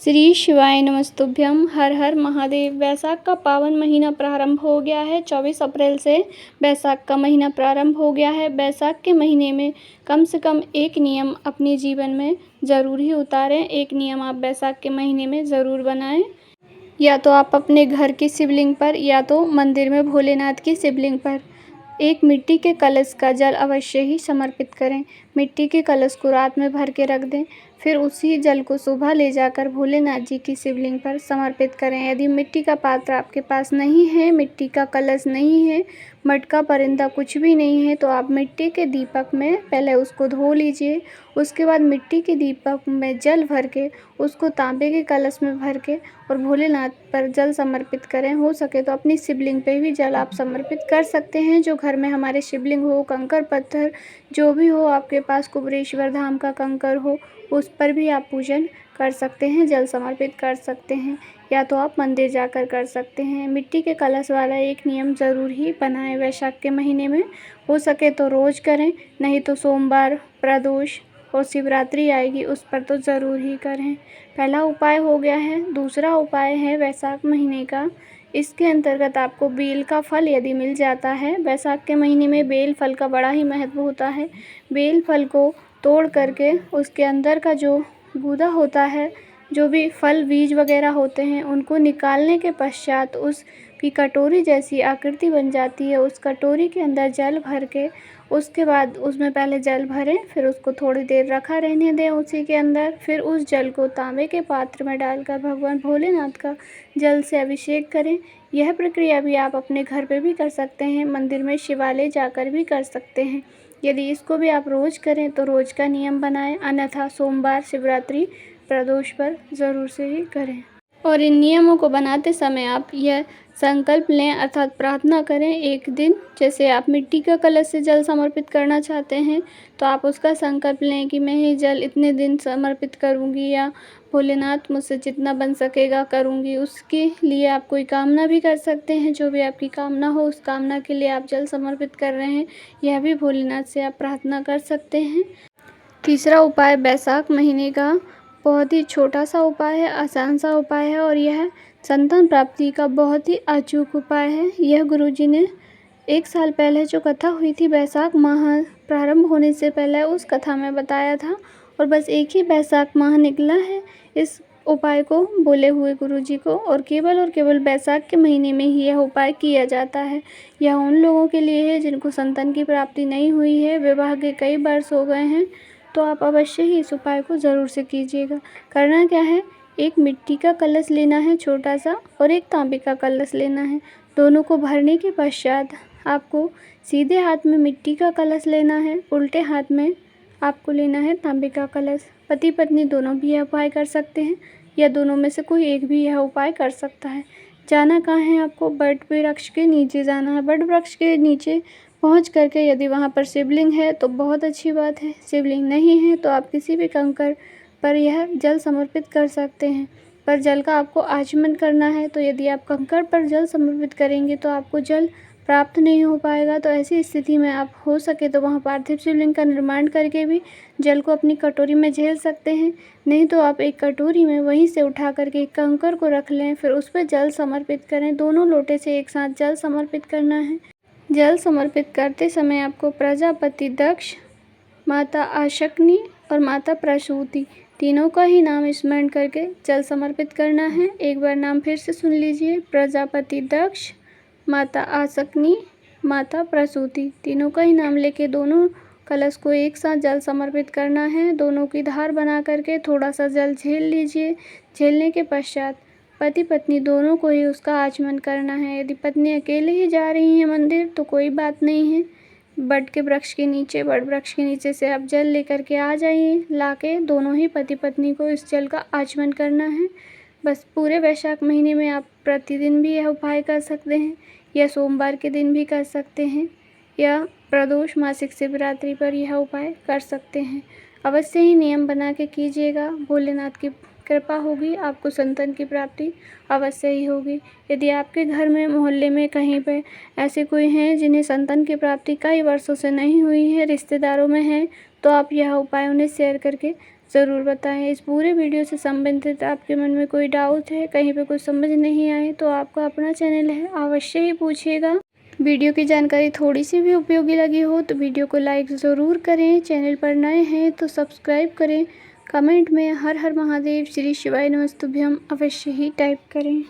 श्री शिवाय नमस्तुभ्यं। हर हर महादेव। वैशाख का पावन महीना प्रारंभ हो गया है। 24 अप्रैल से वैशाख का महीना प्रारंभ हो गया है। वैशाख के महीने में कम से कम एक नियम अपने जीवन में ज़रूर ही उतारें। एक नियम आप वैशाख के महीने में ज़रूर बनाएं। या तो आप अपने घर की शिवलिंग पर या तो मंदिर में भोलेनाथ की शिवलिंग पर एक मिट्टी के कलश का जल अवश्य ही समर्पित करें। मिट्टी के कलश को रात में भर के रख दें, फिर उसी जल को सुबह ले जाकर भोलेनाथ जी की शिवलिंग पर समर्पित करें। यदि मिट्टी का पात्र आपके पास नहीं है, मिट्टी का कलश नहीं है, मटका परिंदा कुछ भी नहीं है, तो आप मिट्टी के दीपक में पहले उसको धो लीजिए। उसके बाद मिट्टी के दीपक में जल भर के उसको तांबे के कलश में भर के और भोलेनाथ पर जल समर्पित करें। हो सके तो अपनी शिवलिंग पे भी जल आप समर्पित कर सकते हैं। जो घर में हमारे शिवलिंग हो, कंकर पत्थर जो भी हो आपके पास, कुबेरेश्वर धाम का कंकर हो, उस पर भी आप पूजन कर सकते हैं, जल समर्पित कर सकते हैं। या तो आप मंदिर जाकर कर सकते हैं। मिट्टी के कलश वाला एक नियम ज़रूर ही बनाएं वैशाख के महीने में। हो सके तो रोज़ करें, नहीं तो सोमवार, प्रदोष और शिवरात्रि आएगी उस पर तो ज़रूर ही करें। पहला उपाय हो गया है। दूसरा उपाय है वैशाख महीने का। इसके अंतर्गत आपको बेल का फल यदि मिल जाता है, वैशाख के महीने में बेल फल का बड़ा ही महत्व होता है। बेल फल को तोड़ करके उसके अंदर का जो गूदा होता है, जो भी फल बीज वगैरह होते हैं, उनको निकालने के पश्चात उसकी कटोरी जैसी आकृति बन जाती है। उस कटोरी के अंदर जल भर के उसके बाद उसमें पहले जल भरें, फिर उसको थोड़ी देर रखा रहने दें उसी के अंदर। फिर उस जल को तांबे के पात्र में डालकर भगवान भोलेनाथ का जल से अभिषेक करें। यह प्रक्रिया भी आप अपने घर पे भी कर सकते हैं, मंदिर में शिवालय जाकर भी कर सकते हैं। यदि इसको भी आप रोज़ करें तो रोज़ का नियम बनाएं, अन्यथा सोमवार, शिवरात्रि, प्रदोष पर ज़रूर से ही करें। और इन नियमों को बनाते समय आप यह संकल्प लें अर्थात प्रार्थना करें। एक दिन जैसे आप मिट्टी का कलश से जल समर्पित करना चाहते हैं तो आप उसका संकल्प लें कि मैं ये जल इतने दिन समर्पित करूंगी, या भोलेनाथ मुझसे जितना बन सकेगा करूंगी। उसके लिए आप कोई कामना भी कर सकते हैं। जो भी आपकी कामना हो उस कामना के लिए आप जल समर्पित कर रहे हैं, यह भी भोलेनाथ से आप प्रार्थना कर सकते हैं। तीसरा उपाय वैशाख महीने का बहुत ही छोटा सा उपाय है, आसान सा उपाय है, और यह संतान प्राप्ति का बहुत ही अचूक उपाय है। यह गुरुजी ने 1 साल पहले जो कथा हुई थी वैशाख माह प्रारंभ होने से पहले, उस कथा में बताया था, और बस एक ही वैशाख माह निकला है इस उपाय को बोले हुए गुरुजी को, और केवल वैशाख के महीने में ही यह उपाय किया जाता है। यह उन लोगों के लिए है जिनको संतान की प्राप्ति नहीं हुई है, विवाह के कई वर्ष हो गए हैं, तो आप अवश्य ही इस उपाय को ज़रूर से कीजिएगा। करना क्या है, एक मिट्टी का कलश लेना है छोटा सा, और एक तांबे का कलश लेना है। दोनों को भरने के पश्चात आपको सीधे हाथ में मिट्टी का कलश लेना है, उल्टे हाथ में आपको लेना है तांबे का कलश। पति पत्नी दोनों भी यह उपाय कर सकते हैं, या दोनों में से कोई एक भी यह उपाय कर सकता है। जाना कहाँ है आपको, वट वृक्ष के नीचे जाना है। वट वृक्ष के नीचे पहुंच करके यदि वहां पर शिवलिंग है तो बहुत अच्छी बात है, शिवलिंग नहीं है तो आप किसी भी कंकर पर यह जल समर्पित कर सकते हैं। पर जल का आपको आचमन करना है, तो यदि आप कंकर पर जल समर्पित करेंगे तो आपको जल प्राप्त नहीं हो पाएगा। तो ऐसी स्थिति में आप हो सके तो वहाँ पार्थिव शिवलिंग का निर्माण करके भी जल को अपनी कटोरी में झेल सकते हैं। नहीं तो आप एक कटोरी में वहीं से उठा करके एक कंकर को रख लें, फिर उस पर जल समर्पित करें। दोनों लोटे से एक साथ जल समर्पित करना है। जल समर्पित करते समय आपको प्रजापति दक्ष, माता आशक्नी और माता प्रसूति तीनों का ही नाम स्मरण करके जल समर्पित करना है। एक बार नाम फिर से सुन लीजिए, प्रजापति दक्ष, माता आशक्नी, माता प्रसूति, तीनों का ही नाम लेके दोनों कलश को एक साथ जल समर्पित करना है। दोनों की धार बना करके थोड़ा सा जल झेल लीजिए। झेलने के पश्चात पति पत्नी दोनों को ही उसका आचमन करना है। यदि पत्नी अकेले ही जा रही हैं मंदिर तो कोई बात नहीं है, वट वृक्ष के नीचे से आप जल लेकर के आ जाइए। लाके दोनों ही पति पत्नी को इस जल का आचमन करना है। बस पूरे वैशाख महीने में आप प्रतिदिन भी यह उपाय कर सकते हैं, या सोमवार के दिन भी कर सकते हैं, या प्रदोष मासिक शिवरात्रि पर यह उपाय कर सकते हैं। अवश्य ही नियम बना के कीजिएगा, भोलेनाथ की कृपा होगी, आपको संतान की प्राप्ति अवश्य ही होगी। यदि आपके घर में, मोहल्ले में कहीं पे ऐसे कोई हैं जिन्हें संतान की प्राप्ति कई वर्षों से नहीं हुई है, रिश्तेदारों में है, तो आप यह उपाय उन्हें शेयर करके ज़रूर बताएं। इस पूरे वीडियो से संबंधित आपके मन में कोई डाउट है, कहीं पे कुछ समझ नहीं आए तो आपका अपना चैनल है, अवश्य ही पूछिएगा। वीडियो की जानकारी थोड़ी सी भी उपयोगी लगी हो तो वीडियो को लाइक ज़रूर करें। चैनल पर नए हैं तो सब्सक्राइब करें। कमेंट में हर हर महादेव, श्री शिवाय नमस्तुभ्यम अवश्य ही टाइप करें।